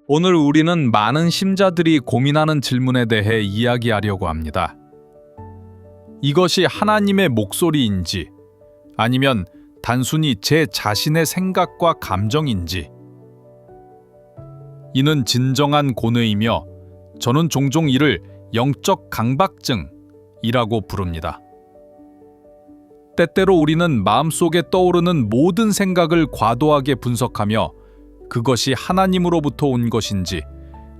오늘 우리는 많은 신자들이 고민하는 질문에 대해 이야기하려고 합니다. 이것이 하나님의 목소리인지 아니면 단순히 제 자신의 생각과 감정인지. 이는 진정한 고뇌이며 저는 종종 이를 영적 강박증이라고 부릅니다. 때때로 우리는 마음속에 떠오르는 모든 생각을 과도하게 분석하며 그것이 하나님으로부터 온 것인지,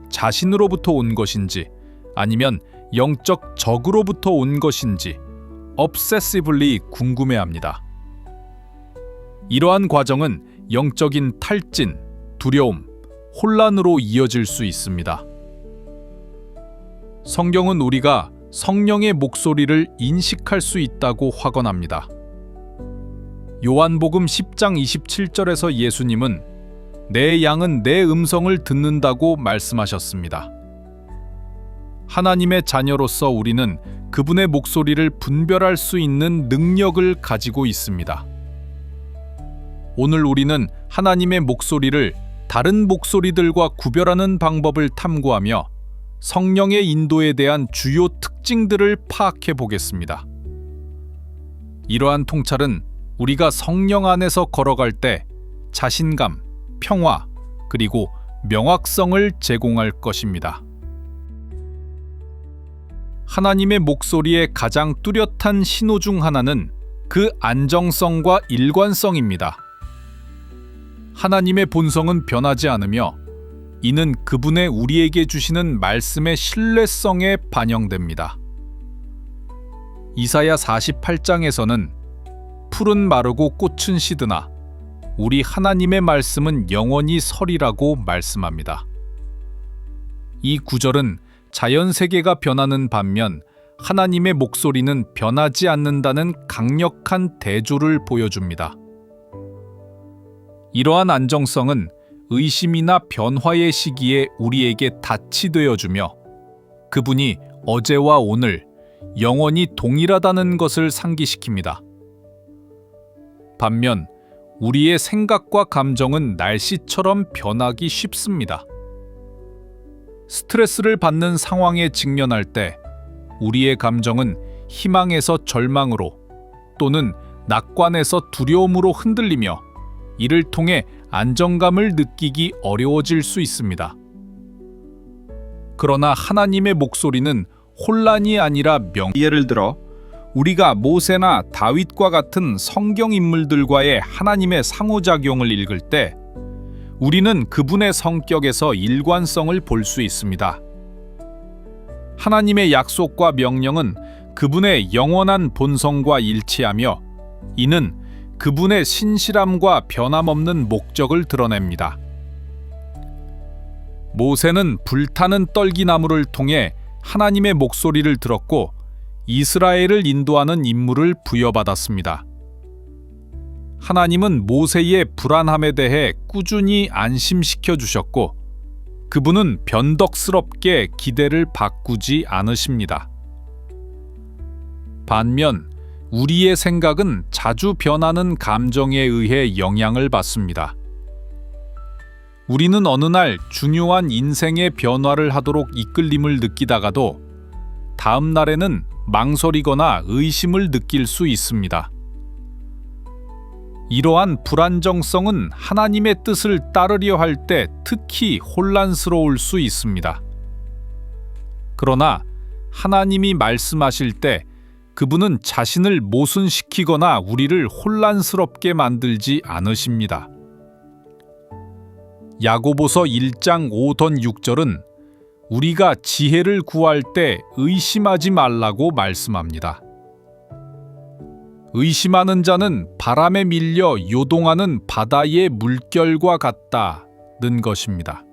자신으로부터 온 것인지, 아니면 영적 적으로부터 온 것인지 obsessively 궁금해합니다. 이러한 과정은 영적인 탈진, 두려움, 혼란으로 이어질 수 있습니다. 성경은 우리가 성령의 목소리를 인식할 수 있다고 확언합니다. 요한복음 10장 27절에서 예수님은 내 양은 내 음성을 듣는다고 말씀하셨습니다. 하나님의 자녀로서 우리는 그분의 목소리를 분별할 수 있는 능력을 가지고 있습니다. 오늘 우리는 하나님의 목소리를 다른 목소리들과 구별하는 방법을 탐구하며 성령의 인도에 대한 주요 특징들을 파악해 보겠습니다. 이러한 통찰은 우리가 성령 안에서 걸어갈 때 자신감, 평화, 그리고 명확성을 제공할 것입니다. 하나님의 목소리의 가장 뚜렷한 신호 중 하나는 그 안정성과 일관성입니다. 하나님의 본성은 변하지 않으며 이는 그분의 우리에게 주시는 말씀의 신뢰성에 반영됩니다. 이사야 48장에서는 풀은 마르고 꽃은 시드나 우리 하나님의 말씀은 영원히 서리라고 말씀합니다. 이 구절은 자연 세계가 변하는 반면 하나님의 목소리는 변하지 않는다는 강력한 대조를 보여줍니다. 이러한 안정성은 의심이나 변화의 시기에 우리에게 닻이 되어주며 그분이 어제와 오늘 영원히 동일하다는 것을 상기시킵니다. 반면 우리의 생각과 감정은 날씨처럼 변하기 쉽습니다. 스트레스를 받는 상황에 직면할 때 우리의 감정은 희망에서 절망으로 또는 낙관에서 두려움으로 흔들리며 이를 통해 안정감을 느끼기 어려워질 수 있습니다. 그러나 하나님의 목소리는 혼란이 아니라 예를 들어 우리가 모세나 다윗과 같은 성경 인물들과의 하나님의 상호작용을 읽을 때 우리는 그분의 성격에서 일관성을 볼 수 있습니다. 하나님의 약속과 명령은 그분의 영원한 본성과 일치하며 이는 그분의 신실함과 변함없는 목적을 드러냅니다. 모세는 불타는 떨기나무를 통해 하나님의 목소리를 들었고 이스라엘을 인도하는 임무를 부여받았습니다. 하나님은 모세의 불안함에 대해 꾸준히 안심시켜 주셨고 그분은 변덕스럽게 기대를 바꾸지 않으십니다. 반면 우리의 생각은 자주 변하는 감정에 의해 영향을 받습니다. 우리는 어느 날 중요한 인생의 변화를 하도록 이끌림을 느끼다가도 다음 날에는 망설이거나 의심을 느낄 수 있습니다. 이러한 불안정성은 하나님의 뜻을 따르려 할 때 특히 혼란스러울 수 있습니다. 그러나 하나님이 말씀하실 때 그분은 자신을 모순시키거나 우리를 혼란스럽게 만들지 않으십니다. 야고보서 1장 5던 6절은 우리가 지혜를 구할 때 의심하지 말라고 말씀합니다. 의심하는 자는 바람에 밀려 요동하는 바다의 물결과 같다는 것입니다.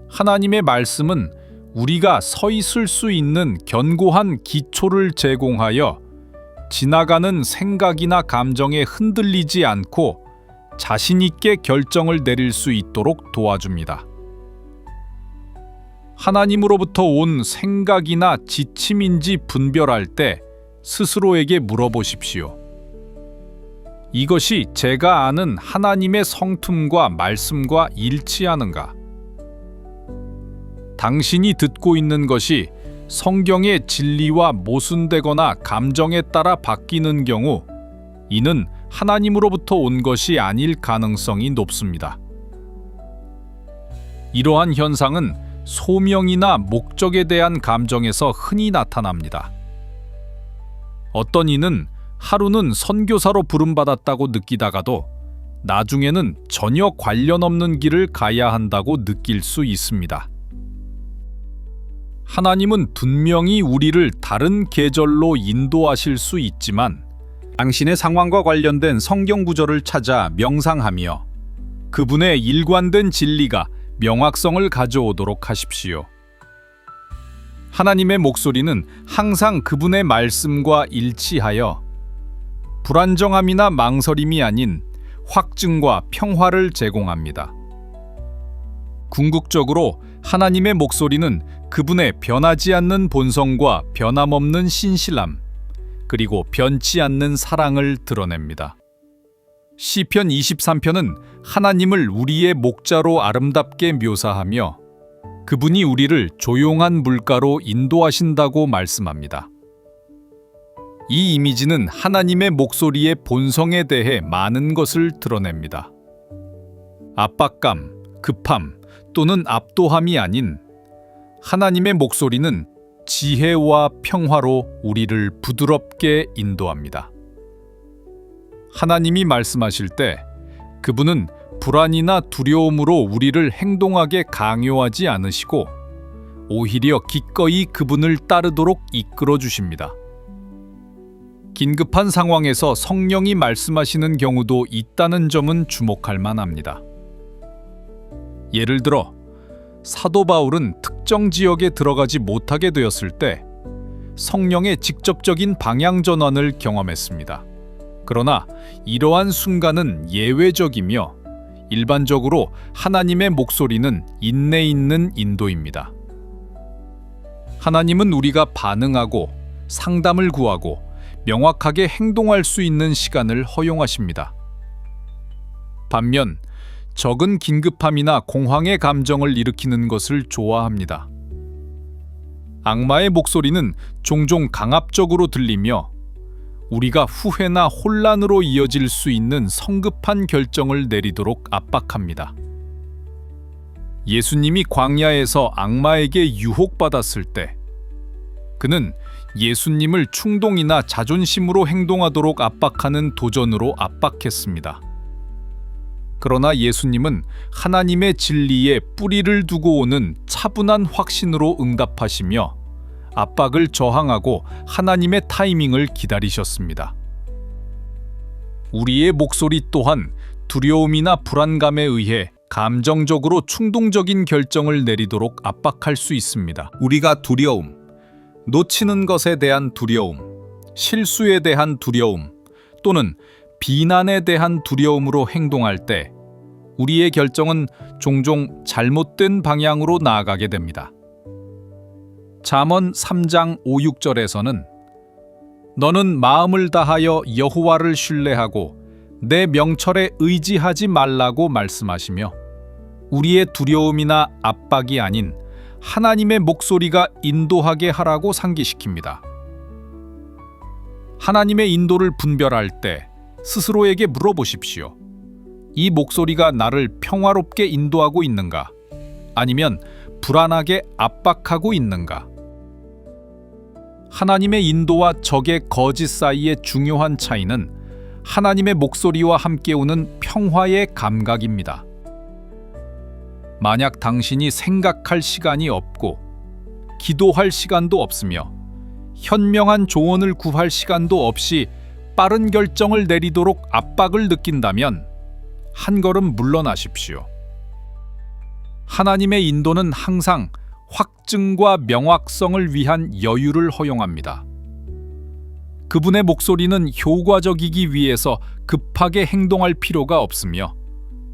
하나님의 말씀은 우리가 서 있을 수 있는 견고한 기초를 제공하여 지나가는 생각이나 감정에 흔들리지 않고 자신 있게 결정을 내릴 수 있도록 도와줍니다. 하나님으로부터 온 생각이나 지침인지 분별할 때 스스로에게 물어보십시오. 이것이 제가 아는 하나님의 성품과 말씀과 일치하는가? 당신이 듣고 있는 것이 성경의 진리와 모순되거나 감정에 따라 바뀌는 경우 이는 하나님으로부터 온 것이 아닐 가능성이 높습니다. 이러한 현상은 소명이나 목적에 대한 감정에서 흔히 나타납니다. 어떤 이는 하루는 선교사로 부름받았다고 느끼다가도 나중에는 전혀 관련 없는 길을 가야 한다고 느낄 수 있습니다. 하나님은 분명히 우리를 다른 계절로 인도하실 수 있지만 당신의 상황과 관련된 성경 구절을 찾아 명상하며 그분의 일관된 진리가 명확성을 가져오도록 하십시오. 하나님의 목소리는 항상 그분의 말씀과 일치하여 불안정함이나 망설임이 아닌 확증과 평화를 제공합니다. 궁극적으로 하나님의 목소리는 그분의 변하지 않는 본성과 변함없는 신실함, 그리고 변치 않는 사랑을 드러냅니다. 시편 23편은 하나님을 우리의 목자로 아름답게 묘사하며 그분이 우리를 조용한 물가로 인도하신다고 말씀합니다. 이 이미지는 하나님의 목소리의 본성에 대해 많은 것을 드러냅니다. 압박감, 급함 또는 압도함이 아닌 하나님의 목소리는 지혜와 평화로 우리를 부드럽게 인도합니다. 하나님이 말씀하실 때 그분은 불안이나 두려움으로 우리를 행동하게 강요하지 않으시고 오히려 기꺼이 그분을 따르도록 이끌어 주십니다. 긴급한 상황에서 성령이 말씀하시는 경우도 있다는 점은 주목할 만합니다. 예를 들어 사도 바울은 특정 지역에 들어가지 못하게 되었을 때 성령의 직접적인 방향 전환을 경험했습니다. 그러나 이러한 순간은 예외적이며 일반적으로 하나님의 목소리는 인내 있는 인도입니다. 하나님은 우리가 반응하고 상담을 구하고 명확하게 행동할 수 있는 시간을 허용하십니다. 반면 적은 긴급함이나 공황의 감정을 일으키는 것을 좋아합니다. 악마의 목소리는 종종 강압적으로 들리며 우리가 후회나 혼란으로 이어질 수 있는 성급한 결정을 내리도록 압박합니다. 예수님이 광야에서 악마에게 유혹받았을 때 그는 예수님을 충동이나 자존심으로 행동하도록 압박하는 도전으로 압박했습니다. 그러나 예수님은 하나님의 진리에 뿌리를 두고 오는 차분한 확신으로 응답하시며 압박을 저항하고 하나님의 타이밍을 기다리셨습니다. 우리의 목소리 또한 두려움이나 불안감에 의해 감정적으로 충동적인 결정을 내리도록 압박할 수 있습니다. 우리가 두려움, 놓치는 것에 대한 두려움, 실수에 대한 두려움 또는 비난에 대한 두려움으로 행동할 때 우리의 결정은 종종 잘못된 방향으로 나아가게 됩니다. 잠언 3장 5, 6절에서는 너는 마음을 다하여 여호와를 신뢰하고 내 명철에 의지하지 말라고 말씀하시며 우리의 두려움이나 압박이 아닌 하나님의 목소리가 인도하게 하라고 상기시킵니다. 하나님의 인도를 분별할 때 스스로에게 물어보십시오. 이 목소리가 나를 평화롭게 인도하고 있는가? 아니면 불안하게 압박하고 있는가? 하나님의 인도와 적의 거짓 사이의 중요한 차이는 하나님의 목소리와 함께 오는 평화의 감각입니다. 만약 당신이 생각할 시간이 없고 기도할 시간도 없으며 현명한 조언을 구할 시간도 없이 빠른 결정을 내리도록 압박을 느낀다면 한 걸음 물러나십시오. 하나님의 인도는 항상 확증과 명확성을 위한 여유를 허용합니다. 그분의 목소리는 효과적이기 위해서 급하게 행동할 필요가 없으며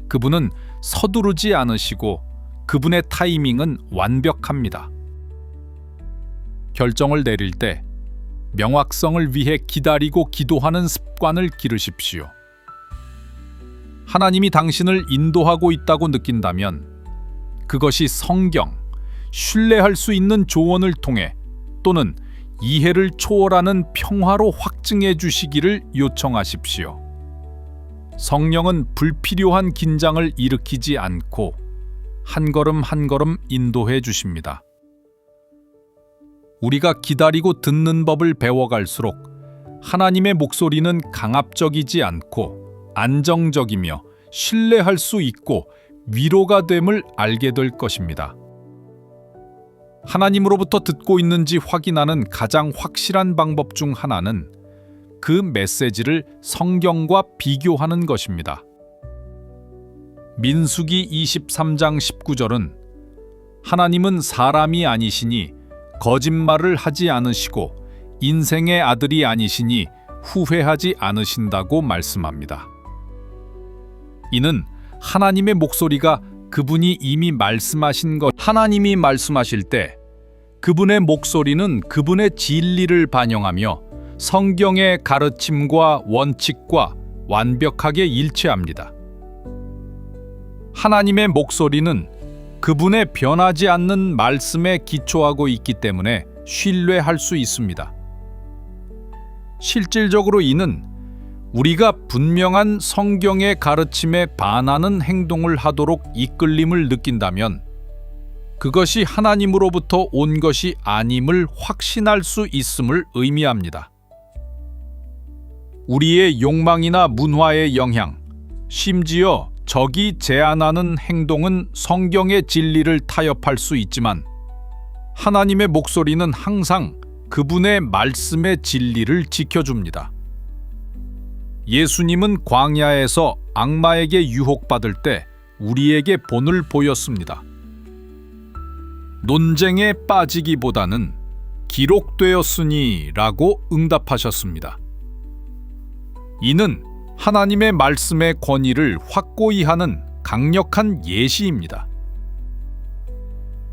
그분은 서두르지 않으시고 그분의 타이밍은 완벽합니다. 결정을 내릴 때 명확성을 위해 기다리고 기도하는 습관을 기르십시오. 하나님이 당신을 인도하고 있다고 느낀다면 그것이 성경, 신뢰할 수 있는 조언을 통해 또는 이해를 초월하는 평화로 확증해 주시기를 요청하십시오. 성령은 불필요한 긴장을 일으키지 않고 한 걸음 한 걸음 인도해 주십니다. 우리가 기다리고 듣는 법을 배워갈수록 하나님의 목소리는 강압적이지 않고 안정적이며 신뢰할 수 있고 위로가 됨을 알게 될 것입니다. 하나님으로부터 듣고 있는지 확인하는 가장 확실한 방법 중 하나는 그 메시지를 성경과 비교하는 것입니다. 민수기 23장 19절은 하나님은 사람이 아니시니 거짓말을 하지 않으시고 인생의 아들이 아니시니 후회하지 않으신다고 말씀합니다. 이는 하나님의 목소리가 그분이 이미 말씀하신 것, 하나님이 말씀하실 때 그분의 목소리는 그분의 진리를 반영하며 성경의 가르침과 원칙과 완벽하게 일치합니다. 하나님의 목소리는 그분의 변하지 않는 말씀에 기초하고 있기 때문에 신뢰할 수 있습니다. 실질적으로 이는 우리가 분명한 성경의 가르침에 반하는 행동을 하도록 이끌림을 느낀다면 그것이 하나님으로부터 온 것이 아님을 확신할 수 있음을 의미합니다. 우리의 욕망이나 문화의 영향, 심지어 적이 제안하는 행동은 성경의 진리를 타협할 수 있지만 하나님의 목소리는 항상 그분의 말씀의 진리를 지켜줍니다. 예수님은 광야에서 악마에게 유혹받을 때 우리에게 본을 보였습니다. 논쟁에 빠지기보다는 기록되었으니 라고 응답하셨습니다. 이는 하나님의 말씀의 권위를 확고히 하는 강력한 예시입니다.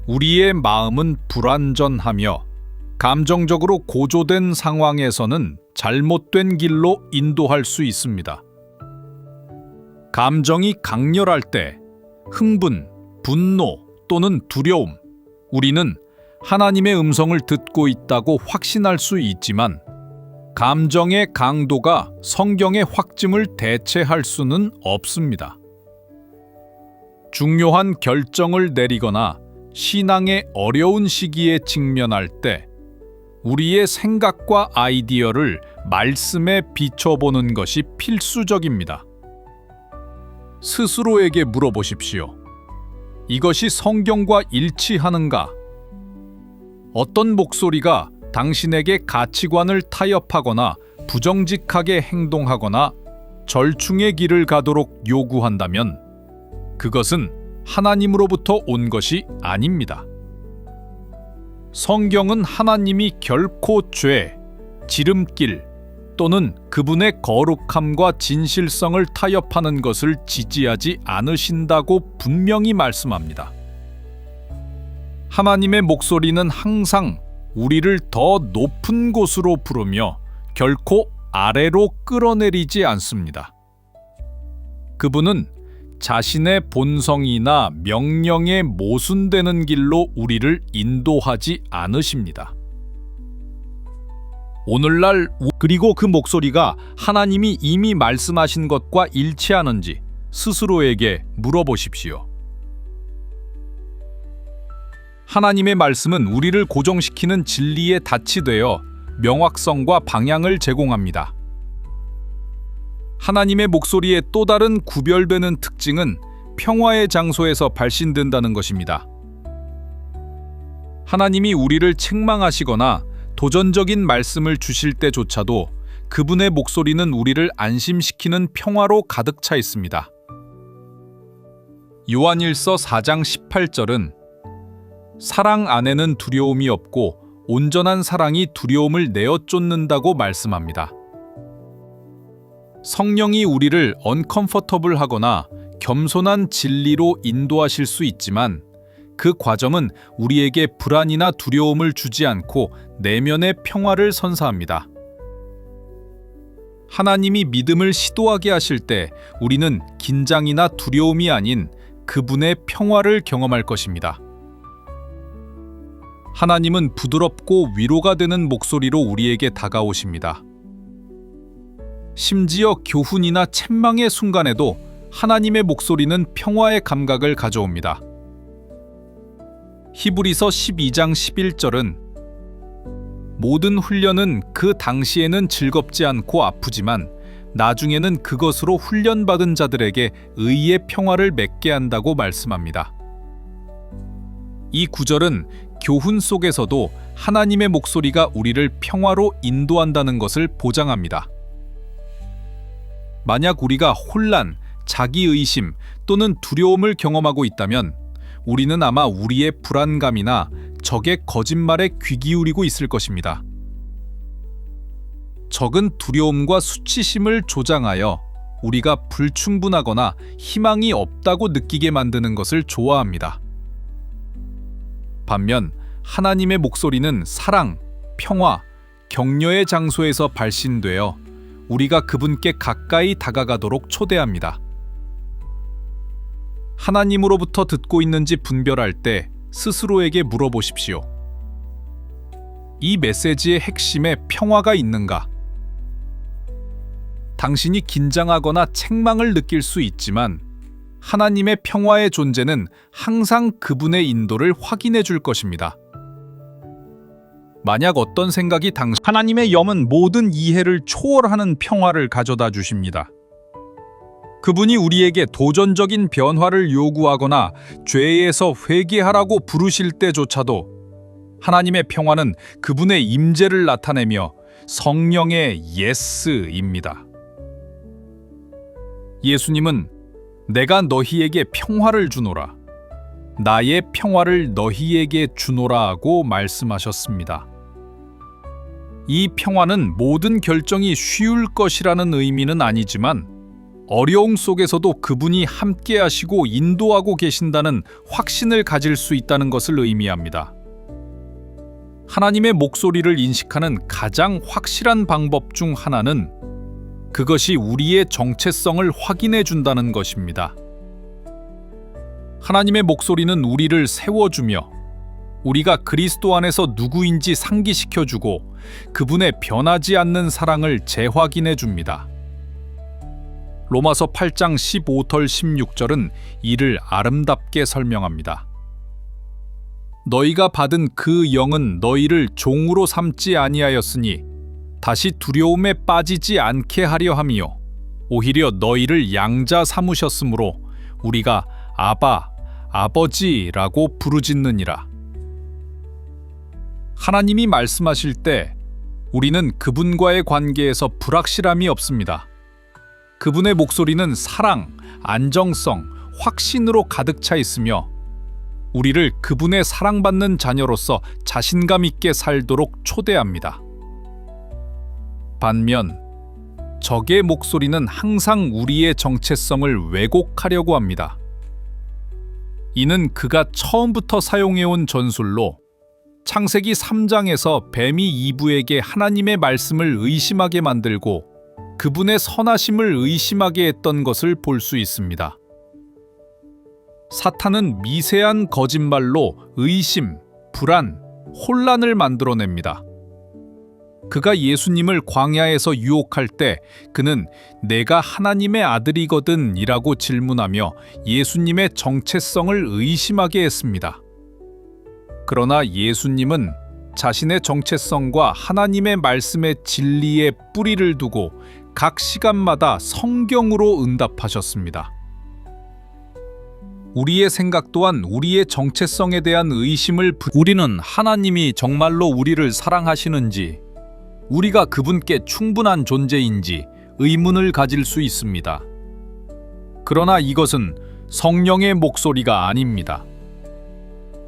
우리의 마음은 불완전하며 감정적으로 고조된 상황에서는 잘못된 길로 인도할 수 있습니다. 감정이 강렬할 때 흥분, 분노 또는 두려움, 우리는 하나님의 음성을 듣고 있다고 확신할 수 있지만 감정의 강도가 성경의 확증을 대체할 수는 없습니다. 중요한 결정을 내리거나 신앙의 어려운 시기에 직면할 때 우리의 생각과 아이디어를 말씀에 비춰보는 것이 필수적입니다. 스스로에게 물어보십시오. 이것이 성경과 일치하는가? 어떤 목소리가 당신에게 가치관을 타협하거나 부정직하게 행동하거나 절충의 길을 가도록 요구한다면 그것은 하나님으로부터 온 것이 아닙니다. 성경은 하나님이 결코 죄, 지름길 또는 그분의 거룩함과 진실성을 타협하는 것을 지지하지 않으신다고 분명히 말씀합니다. 하나님의 목소리는 항상 우리를 더 높은 곳으로 부르며 결코 아래로 끌어내리지 않습니다. 그분은 자신의 본성이나 명령에 모순되는 길로 우리를 인도하지 않으십니다. 오늘날 그리고 그 목소리가 하나님이 이미 말씀하신 것과 일치하는지 스스로에게 물어보십시오. 하나님의 말씀은 우리를 고정시키는 진리의 닻이 되어 명확성과 방향을 제공합니다. 하나님의 목소리의 또 다른 구별되는 특징은 평화의 장소에서 발신된다는 것입니다. 하나님이 우리를 책망하시거나 도전적인 말씀을 주실 때조차도 그분의 목소리는 우리를 안심시키는 평화로 가득 차 있습니다. 요한일서 4장 18절은 사랑 안에는 두려움이 없고 온전한 사랑이 두려움을 내어 쫓는다고 말씀합니다. 성령이 우리를 언컴포터블 하거나 겸손한 진리로 인도하실 수 있지만 그 과정은 우리에게 불안이나 두려움을 주지 않고 내면의 평화를 선사합니다. 하나님이 믿음을 시도하게 하실 때 우리는 긴장이나 두려움이 아닌 그분의 평화를 경험할 것입니다. 하나님은 부드럽고 위로가 되는 목소리로 우리에게 다가오십니다. 심지어 교훈이나 책망의 순간에도 하나님의 목소리는 평화의 감각을 가져옵니다. 히브리서 12장 11절은 모든 훈련은 그 당시에는 즐겁지 않고 아프지만 나중에는 그것으로 훈련받은 자들에게 의의 평화를 맺게 한다고 말씀합니다. 이 구절은 교훈 속에서도 하나님의 목소리가 우리를 평화로 인도한다는 것을 보장합니다. 만약 우리가 혼란, 자기의심 또는 두려움을 경험하고 있다면 우리는 아마 우리의 불안감이나 적의 거짓말에 귀 기울이고 있을 것입니다. 적은 두려움과 수치심을 조장하여 우리가 불충분하거나 희망이 없다고 느끼게 만드는 것을 좋아합니다. 반면 하나님의 목소리는 사랑, 평화, 격려의 장소에서 발신되어 우리가 그분께 가까이 다가가도록 초대합니다. 하나님으로부터 듣고 있는지 분별할 때 스스로에게 물어보십시오. 이 메시지의 핵심에 평화가 있는가? 당신이 긴장하거나 책망을 느낄 수 있지만 하나님의 평화의 존재는 항상 그분의 인도를 확인해 줄 것입니다. 만약 어떤 생각이 하나님의 염은 모든 이해를 초월하는 평화를 가져다 주십니다. 그분이 우리에게 도전적인 변화를 요구하거나 죄에서 회개하라고 부르실 때조차도 하나님의 평화는 그분의 임재를 나타내며 성령의 예스입니다. 예수님은 내가 너희에게 평화를 주노라, 나의 평화를 너희에게 주노라 하고 말씀하셨습니다. 이 평화는 모든 결정이 쉬울 것이라는 의미는 아니지만 어려움 속에서도 그분이 함께 하시고 인도하고 계신다는 확신을 가질 수 있다는 것을 의미합니다. 하나님의 목소리를 인식하는 가장 확실한 방법 중 하나는 그것이 우리의 정체성을 확인해 준다는 것입니다. 하나님의 목소리는 우리를 세워주며 우리가 그리스도 안에서 누구인지 상기시켜주고 그분의 변하지 않는 사랑을 재확인해 줍니다. 로마서 8장 15절 16절은 이를 아름답게 설명합니다. 너희가 받은 그 영은 너희를 종으로 삼지 아니하였으니 다시 두려움에 빠지지 않게 하려 함이요 오히려 너희를 양자 삼으셨으므로 우리가 아바, 아버지라고 부르짖느니라. 하나님이 말씀하실 때 우리는 그분과의 관계에서 불확실함이 없습니다. 그분의 목소리는 사랑, 안정성, 확신으로 가득 차 있으며 우리를 그분의 사랑받는 자녀로서 자신감 있게 살도록 초대합니다. 반면 적의 목소리는 항상 우리의 정체성을 왜곡하려고 합니다. 이는 그가 처음부터 사용해온 전술로 창세기 3장에서 뱀이 이브에게 하나님의 말씀을 의심하게 만들고 그분의 선하심을 의심하게 했던 것을 볼 수 있습니다. 사탄은 미세한 거짓말로 의심, 불안, 혼란을 만들어냅니다. 그가 예수님을 광야에서 유혹할 때 그는 내가 하나님의 아들이거든 이라고 질문하며 예수님의 정체성을 의심하게 했습니다. 그러나 예수님은 자신의 정체성과 하나님의 말씀의 진리에 뿌리를 두고 각 시간마다 성경으로 응답하셨습니다. 우리의 생각 또한 우리의 정체성에 대한 의심을 우리는 하나님이 정말로 우리를 사랑하시는지, 우리가 그분께 충분한 존재인지 의문을 가질 수 있습니다. 그러나 이것은 성령의 목소리가 아닙니다.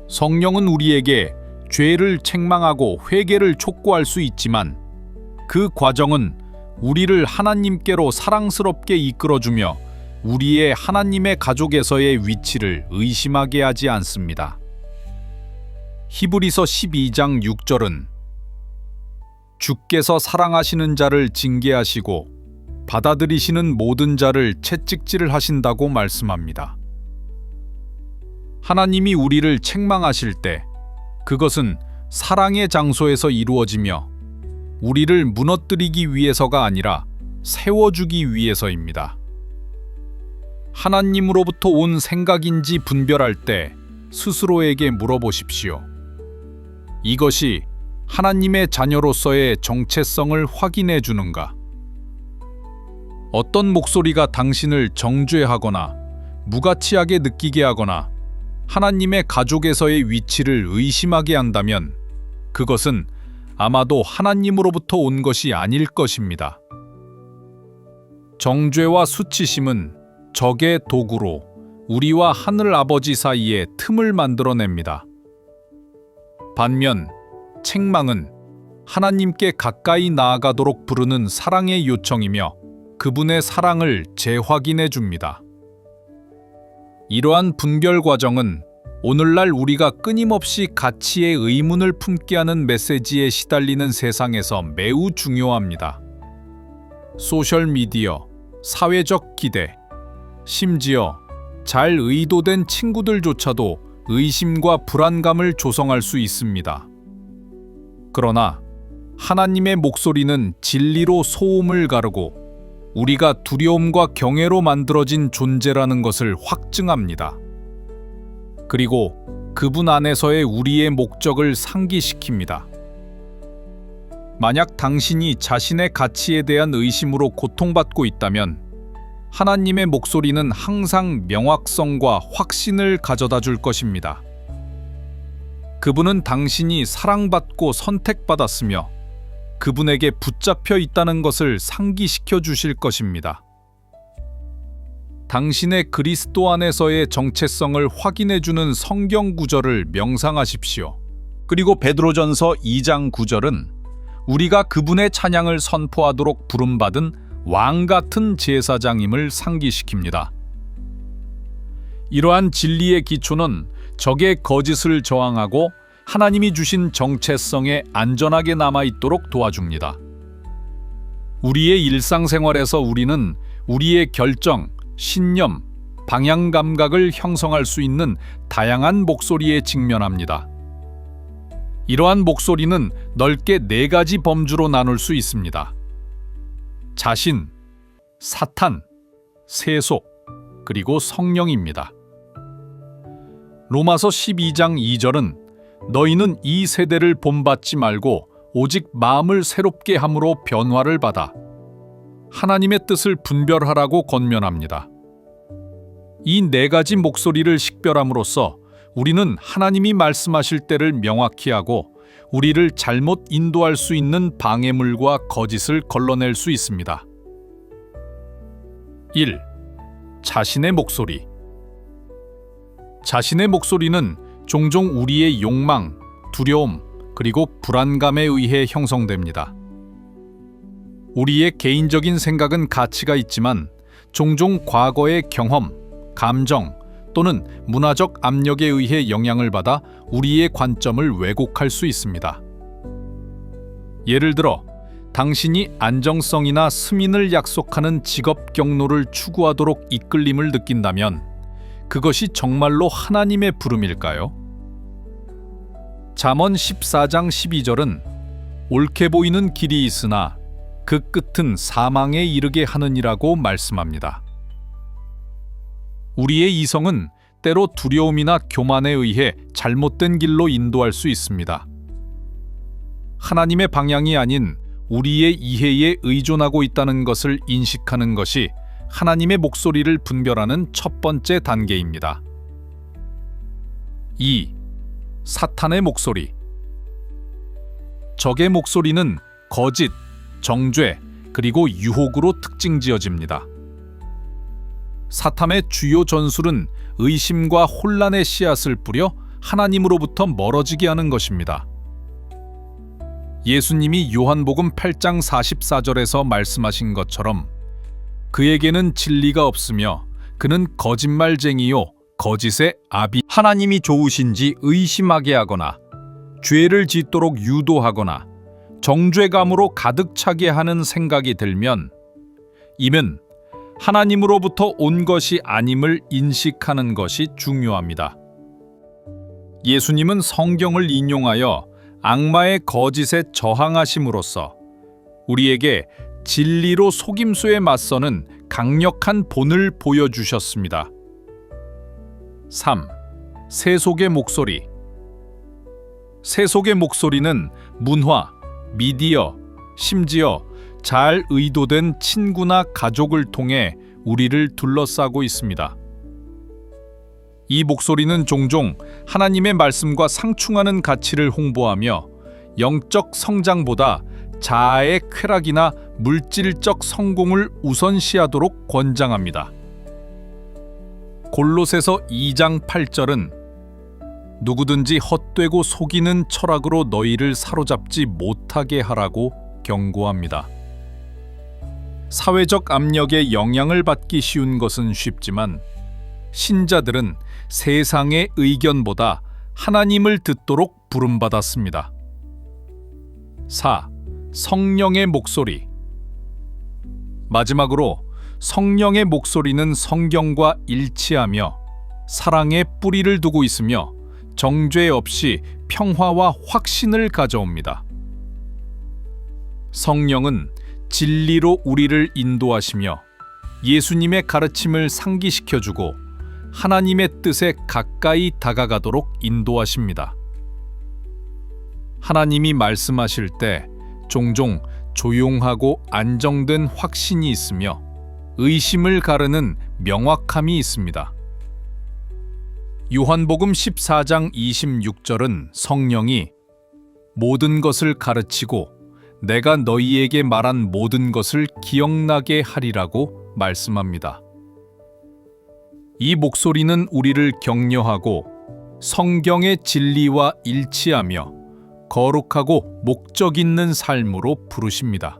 성령은 우리에게 죄를 책망하고 회개를 촉구할 수 있지만 그 과정은 우리를 하나님께로 사랑스럽게 이끌어주며 우리의 하나님의 가족에서의 위치를 의심하게 하지 않습니다. 히브리서 12장 6절은 주께서 사랑하시는 자를 징계하시고 받아들이시는 모든 자를 채찍질 하신다고 말씀합니다. 하나님이 우리를 책망하실 때 그것은 사랑의 장소에서 이루어지며 우리를 무너뜨리기 위해서가 아니라 세워주기 위해서입니다. 하나님으로부터 온 생각인지 분별할 때 스스로에게 물어보십시오. 이것이 하나님의 자녀로서의 정체성을 확인해 주는가? 어떤 목소리가 당신을 정죄하거나 무가치하게 느끼게 하거나 하나님의 가족에서의 위치를 의심하게 한다면 그것은 아마도 하나님으로부터 온 것이 아닐 것입니다. 정죄와 수치심은 적의 도구로 우리와 하늘 아버지 사이에 틈을 만들어냅니다. 반면 책망은 하나님께 가까이 나아가도록 부르는 사랑의 요청이며 그분의 사랑을 재확인해 줍니다. 이러한 분별 과정은 오늘날 우리가 끊임없이 가치의 의문을 품게 하는 메시지에 시달리는 세상에서 매우 중요합니다. 소셜미디어, 사회적 기대, 심지어 잘 의도된 친구들조차도 의심과 불안감을 조성할 수 있습니다. 그러나 하나님의 목소리는 진리로 소음을 가르고 우리가 두려움과 경외로 만들어진 존재라는 것을 확증합니다. 그리고 그분 안에서의 우리의 목적을 상기시킵니다. 만약 당신이 자신의 가치에 대한 의심으로 고통받고 있다면 하나님의 목소리는 항상 명확성과 확신을 가져다 줄 것입니다. 그분은 당신이 사랑받고 선택받았으며 그분에게 붙잡혀 있다는 것을 상기시켜 주실 것입니다. 당신의 그리스도 안에서의 정체성을 확인해 주는 성경 구절을 명상하십시오. 그리고 베드로전서 2장 9절은 우리가 그분의 찬양을 선포하도록 부름받은 왕 같은 제사장임을 상기시킵니다. 이러한 진리의 기초는 적의 거짓을 저항하고 하나님이 주신 정체성에 안전하게 남아있도록 도와줍니다. 우리의 일상생활에서 우리는 우리의 결정, 신념, 방향 감각을 형성할 수 있는 다양한 목소리에 직면합니다. 이러한 목소리는 넓게 4가지 범주로 나눌 수 있습니다. 자신, 사탄, 세속, 그리고 성령입니다. 로마서 12장 2절은 너희는 이 세대를 본받지 말고 오직 마음을 새롭게 함으로 변화를 받아 하나님의 뜻을 분별하라고 권면합니다. 이 4가지 목소리를 식별함으로써 우리는 하나님이 말씀하실 때를 명확히 하고 우리를 잘못 인도할 수 있는 방해물과 거짓을 걸러낼 수 있습니다. 1. 자신의 목소리. 자신의 목소리는 종종 우리의 욕망, 두려움, 그리고 불안감에 의해 형성됩니다. 우리의 개인적인 생각은 가치가 있지만 종종 과거의 경험, 감정 또는 문화적 압력에 의해 영향을 받아 우리의 관점을 왜곡할 수 있습니다. 예를 들어 당신이 안정성이나 승인을 약속하는 직업 경로를 추구하도록 이끌림을 느낀다면 그것이 정말로 하나님의 부름일까요? 잠언 14장 12절은 옳게 보이는 길이 있으나 그 끝은 사망에 이르게 하느니라고 말씀합니다. 우리의 이성은 때로 두려움이나 교만에 의해 잘못된 길로 인도할 수 있습니다. 하나님의 방향이 아닌 우리의 이해에 의존하고 있다는 것을 인식하는 것이 하나님의 목소리를 분별하는 첫 번째 단계입니다. 2. 사탄의 목소리. 적의 목소리는 거짓, 정죄, 그리고 유혹으로 특징지어집니다. 사탄의 주요 전술은 의심과 혼란의 씨앗을 뿌려 하나님으로부터 멀어지게 하는 것입니다. 예수님이 요한복음 8장 44절에서 말씀하신 것처럼 그에게는 진리가 없으며 그는 거짓말쟁이요 거짓의 아비, 하나님이 좋으신지 의심하게 하거나 죄를 짓도록 유도하거나 정죄감으로 가득 차게 하는 생각이 들면 이는 하나님으로부터 온 것이 아님을 인식하는 것이 중요합니다. 예수님은 성경을 인용하여 악마의 거짓에 저항하심으로써 우리에게 진리로 속임수에 맞서는 강력한 본을 보여주셨습니다. 3. 세속의 목소리. 세속의 목소리는 문화, 미디어, 심지어 잘 의도된 친구나 가족을 통해 우리를 둘러싸고 있습니다. 이 목소리는 종종 하나님의 말씀과 상충하는 가치를 홍보하며 영적 성장보다 자아의 쾌락이나 물질적 성공을 우선시하도록 권장합니다. 골로새서 2장 8절은 누구든지 헛되고 속이는 철학으로 너희를 사로잡지 못하게 하라고 경고합니다. 사회적 압력에 영향을 받기 쉬운 것은 쉽지만 신자들은 세상의 의견보다 하나님을 듣도록 부름받았습니다. 4. 성령의 목소리. 마지막으로 성령의 목소리는 성경과 일치하며 사랑의 뿌리를 두고 있으며 정죄 없이 평화와 확신을 가져옵니다. 성령은 진리로 우리를 인도하시며 예수님의 가르침을 상기시켜주고 하나님의 뜻에 가까이 다가가도록 인도하십니다. 하나님이 말씀하실 때 종종 조용하고 안정된 확신이 있으며 의심을 가르는 명확함이 있습니다. 요한복음 14장 26절은 성령이 모든 것을 가르치고 내가 너희에게 말한 모든 것을 기억나게 하리라고 말씀합니다. 이 목소리는 우리를 격려하고 성경의 진리와 일치하며 거룩하고 목적 있는 삶으로 부르십니다.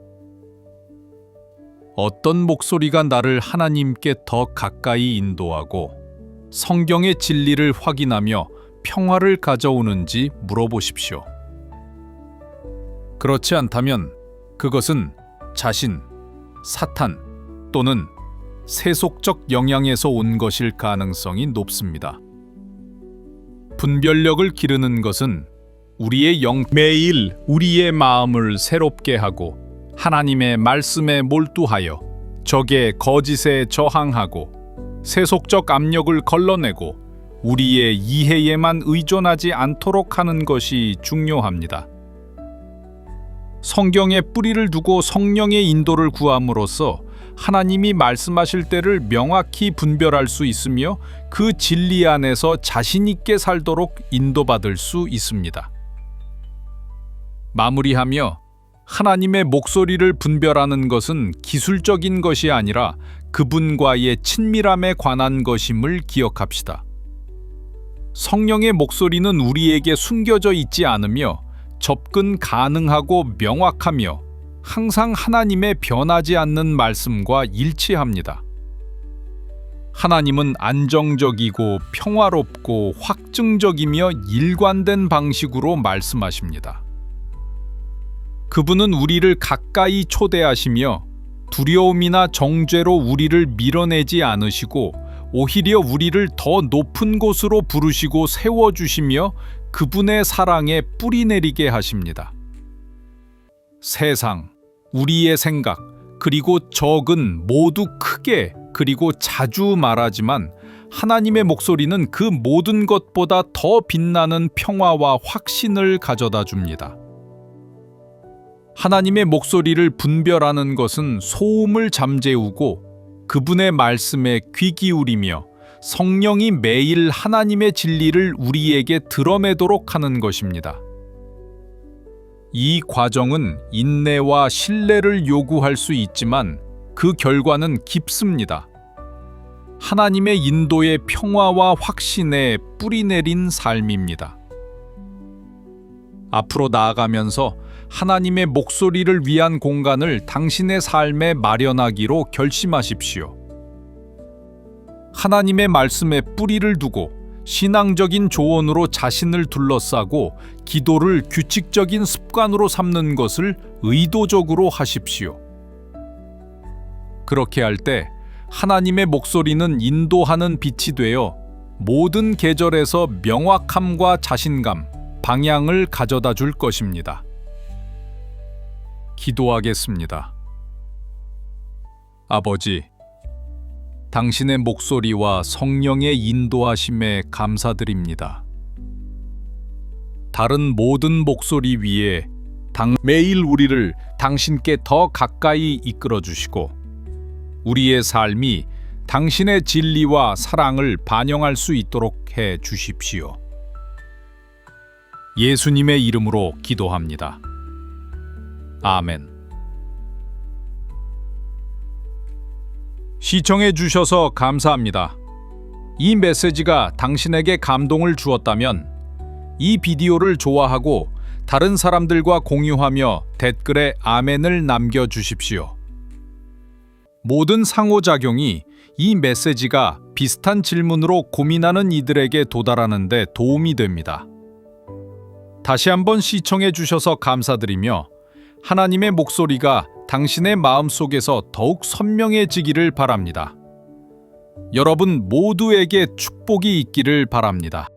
어떤 목소리가 나를 하나님께 더 가까이 인도하고 성경의 진리를 확인하며 평화를 가져오는지 물어보십시오. 그렇지 않다면 그것은 자신, 사탄 또는 세속적 영향에서 온 것일 가능성이 높습니다. 분별력을 기르는 것은 우리의 매일 우리의 마음을 새롭게 하고 하나님의 말씀에 몰두하여 적의 거짓에 저항하고 세속적 압력을 걸러내고 우리의 이해에만 의존하지 않도록 하는 것이 중요합니다. 성경에 뿌리를 두고 성령의 인도를 구함으로써 하나님이 말씀하실 때를 명확히 분별할 수 있으며 그 진리 안에서 자신 있게 살도록 인도받을 수 있습니다. 마무리하며 하나님의 목소리를 분별하는 것은 기술적인 것이 아니라 그분과의 친밀함에 관한 것임을 기억합시다. 성령의 목소리는 우리에게 숨겨져 있지 않으며 접근 가능하고 명확하며 항상 하나님의 변하지 않는 말씀과 일치합니다. 하나님은 안정적이고 평화롭고 확증적이며 일관된 방식으로 말씀하십니다. 그분은 우리를 가까이 초대하시며 두려움이나 정죄로 우리를 밀어내지 않으시고 오히려 우리를 더 높은 곳으로 부르시고 세워주시며 그분의 사랑에 뿌리내리게 하십니다. 세상, 우리의 생각, 그리고 적은 모두 크게 그리고 자주 말하지만 하나님의 목소리는 그 모든 것보다 더 빛나는 평화와 확신을 가져다 줍니다. 하나님의 목소리를 분별하는 것은 소음을 잠재우고 그분의 말씀에 귀 기울이며 성령이 매일 하나님의 진리를 우리에게 드러내도록 하는 것입니다. 이 과정은 인내와 신뢰를 요구할 수 있지만 그 결과는 깊습니다. 하나님의 인도의 평화와 확신에 뿌리내린 삶입니다. 앞으로 나아가면서 하나님의 목소리를 위한 공간을 당신의 삶에 마련하기로 결심하십시오. 하나님의 말씀에 뿌리를 두고 신앙적인 조언으로 자신을 둘러싸고 기도를 규칙적인 습관으로 삼는 것을 의도적으로 하십시오. 그렇게 할 때 하나님의 목소리는 인도하는 빛이 되어 모든 계절에서 명확함과 자신감, 방향을 가져다 줄 것입니다. 기도하겠습니다. 아버지, 당신의 목소리와 성령의 인도하심에 감사드립니다. 다른 모든 목소리 위에 매일 우리를 당신께 더 가까이 이끌어 주시고 우리의 삶이 당신의 진리와 사랑을 반영할 수 있도록 해 주십시오. 예수님의 이름으로 기도합니다. 아멘. 시청해 주셔서 감사합니다. 이 메시지가 당신에게 감동을 주었다면 이 비디오를 좋아하고 다른 사람들과 공유하며 댓글에 아멘을 남겨주십시오. 모든 상호작용이 이 메시지가 비슷한 질문으로 고민하는 이들에게 도달하는 데 도움이 됩니다. 다시 한번 시청해 주셔서 감사드리며 하나님의 목소리가 당신의 마음속에서 더욱 선명해지기를 바랍니다. 여러분 모두에게 축복이 있기를 바랍니다.